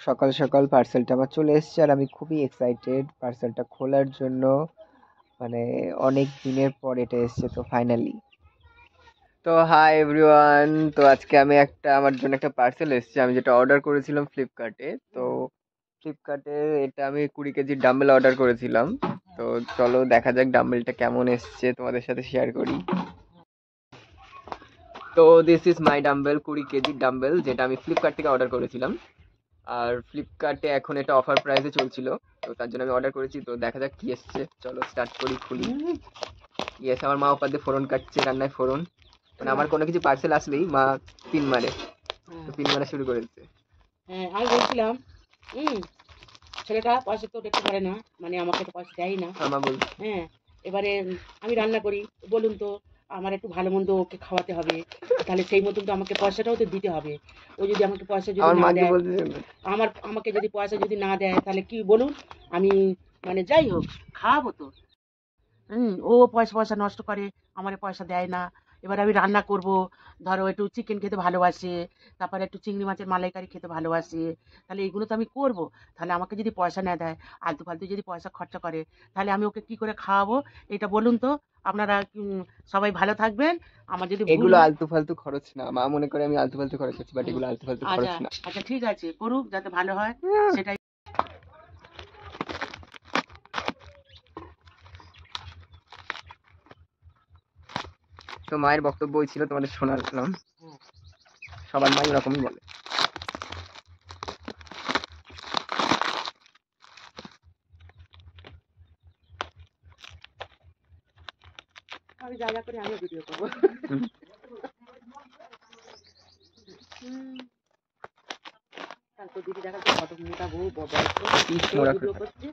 সকাল সকাল পার্সেলটা আমার চলে এসেছে আর আমি খুবই এক্সাইটেড পার্সেলটা খোলার জন্য। মানে অনেক দিনের পর এটা এসেছে তো ফাইনালি। তো হাই এভরিওয়ান, তো আজকে আমি আমার জন্য একটা পার্সেল এসেছে, আমি যেটা অর্ডার করেছিলাম ফ্লিপকার্টে। তো ফ্লিপকার্টে এটা আমি 20 কেজির ডাম্বেল অর্ডার করেছিলাম। তো চলো দেখা যাক ডাম্বেলটা কেমন এসেছে, তোমাদের সাথে শেয়ার করি। তো দিস ইজ মাই ডাম্বেল, 20 কেজির ডাম্বেল, যেটা আমি ফ্লিপকার্ট থেকে অর্ডার করেছিলাম। আর ফ্লিপকার্টে এখন এটা অফার প্রাইসে চলছিল, তো তার জন্য আমি অর্ডার করেছি। তো দেখা যাক কি এসছে, চলো স্টার্ট করি, খুলি। ইয়েস, আমার মা ওপার দিয়ে ফোড়ন কাটছে, রান্নায় ফোড়ন। মানে আমার কোনো কিছু পার্সেল আসলেই মা পিন মারে, তো পিন মারা শুরু করেছে। হ্যাঁ, আমি বলছিলাম ছেলেটা পয়সা তো দেখতে পারে না, মানে আমাকে তো পয়সা দেয় না। মা বল। হ্যাঁ, এবারে আমি রান্না করি, বলুন তো আমার একটু ভালো মন্দ ওকে খাওয়াতে হবে, তাহলে সেই মতন তো আমাকে পয়সাটাও তো দিতে হবে। ও যদি আমাকে পয়সা যদি আমার না মা কি দেয়, বলছে? আমাকে যদি পয়সা যদি না দেয় তাহলে কি বলুন, আমি মানে যাই হোক খাওয়াবো তো। ও পয়সা পয়সা নষ্ট করে, আমার পয়সা দেয় না। এবার আমি রান্না করব, ধরো একটু চিকেন খেতে ভালোবাসে, তারপরে একটু চিংড়ি মাছের মালাইকারি খেতে ভালোবাসে, তাহলে এগুলো তো আমি করব। তাহলে আমাকে যদি পয়সা না দেয়, আলতু ফালতু যদি পয়সা খরচা করে, তাহলে আমি ওকে কি করে খাওয়াবো? এটা বলুন তো। আপনারা সবাই ভালো থাকবেন। আমার যদি ভুল এগুলো হয়, আলতু ফালতু খরচ না, মা মনে করে আমি আলতু ফালতু খরচ করছি, বাট হুম, এগুলো আলতু ফালতু আচ্ছা খরচ না। আচ্ছা ঠিক আছে, করুক যাতে ভালো হয় সেটাই। তো মায়ের বক্তব্য ছিল, তোমাদের শোনালাম। হুম, সবার মাই ওরকমই বলে। আমি যা যা করে আমি ভিডিও করবো। হুম। তারপর দিদি দেখা যাচ্ছে কত মোটা বউ বয়স্ক, পিস সেও মোড়া ভিডিও খাটা। করছে।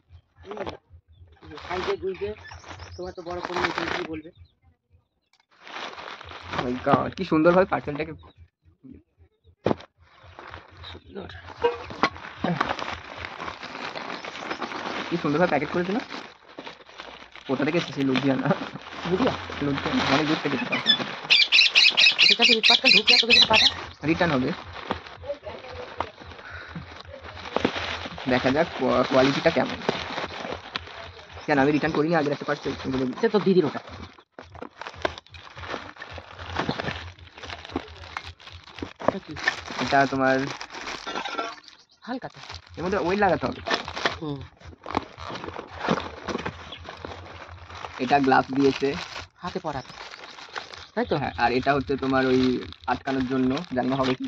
সাইজে গুইজে তোমার তো বড় ফোন নিয়ে কি বলবে। মাই গড, কি সুন্দর ভাবে পার্সেলটাকে সুন্দর। কি সুন্দরভাবে প্যাকেট করেছিল। কোথা থেকে এসেছে? লুধিয়ানা। বুঝিয়া লুধিয়ানা অনেক দূর থেকে এটা তো রিপার্টটা ঢুকে তোকে যদি পাঠা। রিটার্ন হবে। দেখা যাক কোয়ালিটিটা কেমন। কেন আমি রিটার্ন করিনি আগের একটা পার্সেল? সে তো দিদির ওটা। এটা কি? এটা তোমার হালকাটা। এর মধ্যে ওয়েট লাগাতে হবে। হুম, এটা গ্লাভস দিয়েছে। হাতে পরাতে, তাই তো? হ্যাঁ, আর এটা হচ্ছে তোমার ওই আটকানোর জন্য, জানি না হবে কি।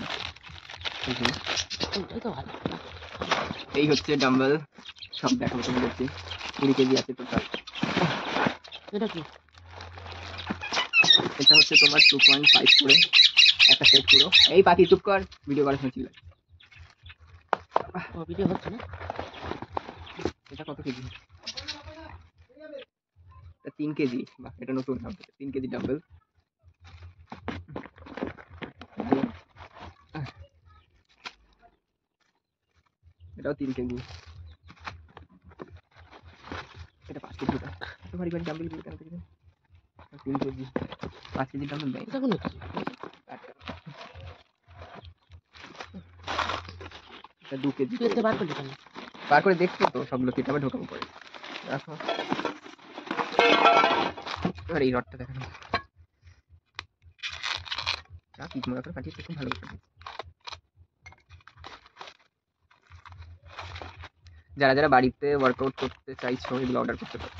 ওইটাই তো ভালো। এই হচ্ছে ডাম্বেল, সব দেখাবো তোমাদেরকে। 20 কেজি আছে টোটাল। এটা কি? এটা হচ্ছে তোমার 2.5 করে একটা সেট পুরো। এই পাখি চুপ কর, ভিডিও করার সময় ছিল। ও ভিডিও হচ্ছে না। এটা কত কেজি? এটা 3 কেজি। বাহ, এটা নতুন 3 কেজি ডাম্বেল। এটাও 3 কেজি। এটা 5 কেজি। এত ভারী ভারী ডাম্বেল গুলো কেন থেকে? 3 কেজি, 5 কেজি ডাম্বেল দেয়। এটা কোনো কি? এটা 2 কেজি। তুই এতে বার করলি কেন? বার করে দেখছো তো সবগুলো, কেটে আবার ঢোকাবো পরে। রাখো। আর এই রডটা দেখানো, যা পিচ মোড়া করে পাঠিয়েছে, খুব ভালো করে। যারা যারা বাড়িতে ওয়ার্কআউট করতে চাইছো, এগুলো অর্ডার করতে পারো।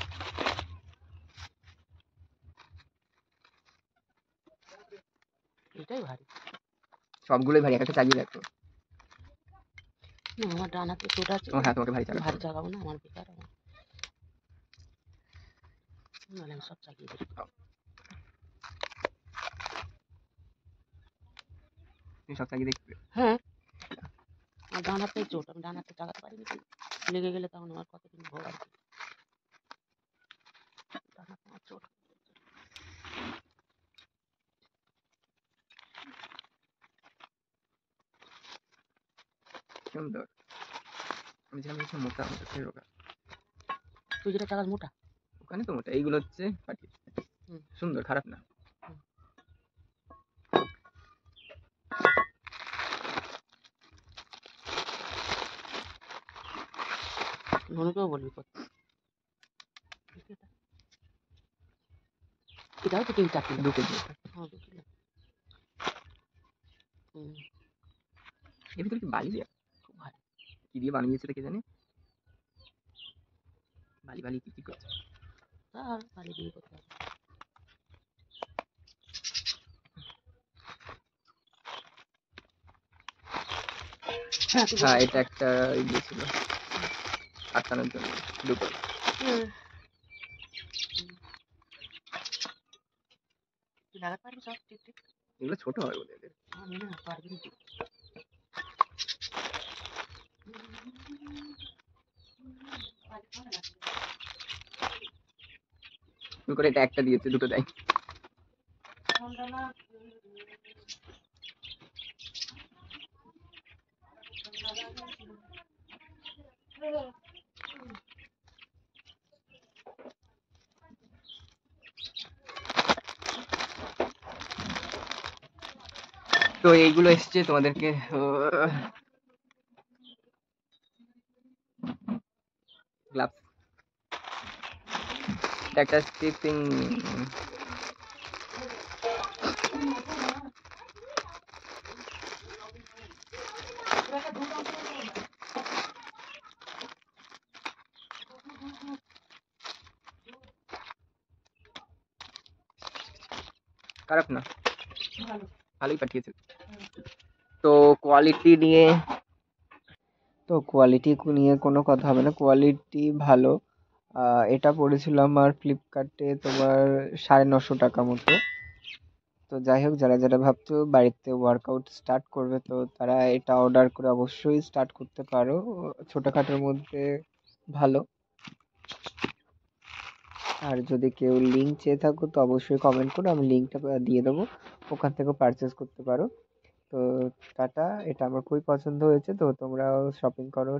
এটাই ভারী। সবগুলোই ভারী, একটা চালিয়ে দেখো। না, আমার ডান হাতে চোট আছে, হ্যাঁ, তোমাকে ভারী চালাতে ভারী হবে। চালাবো না, আমার বেকার আমার। নাহলে আমি সব চালিয়ে দিই। তুমি সব চালিয়ে দেখবে। হ্যাঁ, আমার ডান হাতে চোট, আমি ডান হাতে চালাতে পারিনি। লেগে গেলে তখন আমার কতদিন ভোগ আর কি। ডান হাতে আমার চোট। সুন্দর। আমি যেখানে বলছি মোটা, মোটা থেকে রোগা। তুই যেটা চালাস মোটা। ওখানে তো মোটা, এইগুলো হচ্ছে পাটি। সুন্দর, খারাপ না। ধনুকেও বলবি করতে। এটাও তো 3-4 কিলো। 2 কেজি। হ্যাঁ 2 কিলো। এর ভিতরে কি বালি দেয়া? খুব ভালো। কি দিয়ে বানিয়েছে কে জানে? বালি কি করছে? আর বালি দিয়ে করতে হবে। হ্যাঁ, এটা একটা দিয়েছিল আটকানোর জন্য দুটো। তুই লাগাতে পারবি সব ঠিক? এগুলো ছোট হয় বলে এদের। আমি না পারবি না। তুমি করে এটা একটা দিয়েছে, দুটো দেয়। তো এইগুলো এসছে তোমাদেরকে গ্লাভস, একটা স্টিচিং খারাপ না, ভালোই পাঠিয়েছে। তো কোয়ালিটি নিয়ে কোনো কথা হবে না, কোয়ালিটি ভালো। এটা পড়েছিল আমার ফ্লিপকার্টে তোমার 950 টাকা মতো। তো যাই হোক, যারা যারা ভাবছো বাড়িতে ওয়ার্কআউট স্টার্ট করবে, তো তারা এটা অর্ডার করে অবশ্যই স্টার্ট করতে পারো। ছোটখাটোর মধ্যে ভালো। আর যদি কেউ লিঙ্ক চেয়ে থাকো তো অবশ্যই কমেন্ট করো, আমি লিঙ্কটা দিয়ে দেবো, ওখান থেকে পারচেস করতে পারো। তো টাটা, এটা আমার খুবই পছন্দ হয়েছে, তো তোমরাও শপিং করো।